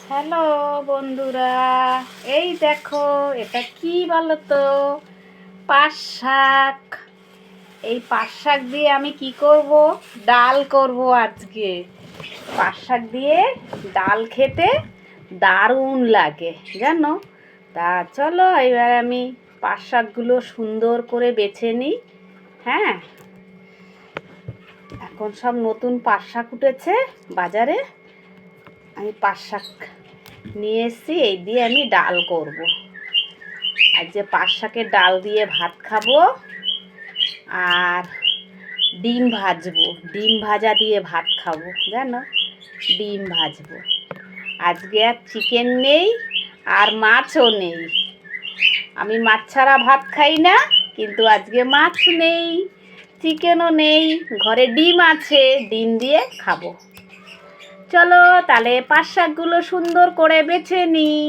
Hello বন্ধুরা, এই দেখো এটা কি বলো তো? পাট শাক। এই পাট শাক দিয়ে আমি কি করব? ডাল করব আজকে। পাট শাক দিয়ে ডাল খেতে দারুণ লাগে জানো। তা চলো এবার আমি পাট শাকগুলো সুন্দর করে বেছে নিই। হ্যাঁ, এখন সব নতুন পাট শাক উঠেছে বাজারে। আমি পাট শাক নিয়ে এসেছি, এই দিয়ে আমি ডাল করব। আর যে পাট শাকের ডাল দিয়ে ভাত খাবো, আর ডিম ভাজবো, ডিম ভাজা দিয়ে ভাত খাবো জানো। ডিম ভাজবো আজকে। আর চিকেন নেই আর মাছও নেই। আমি মাছ ছাড়া ভাত খাই না, কিন্তু আজকে মাছ নেই, চিকেনও নেই, ঘরে ডিম আছে, ডিম দিয়ে খাবো। চলো তাহলে পাট শাকগুলো সুন্দর করে বেছে নিই।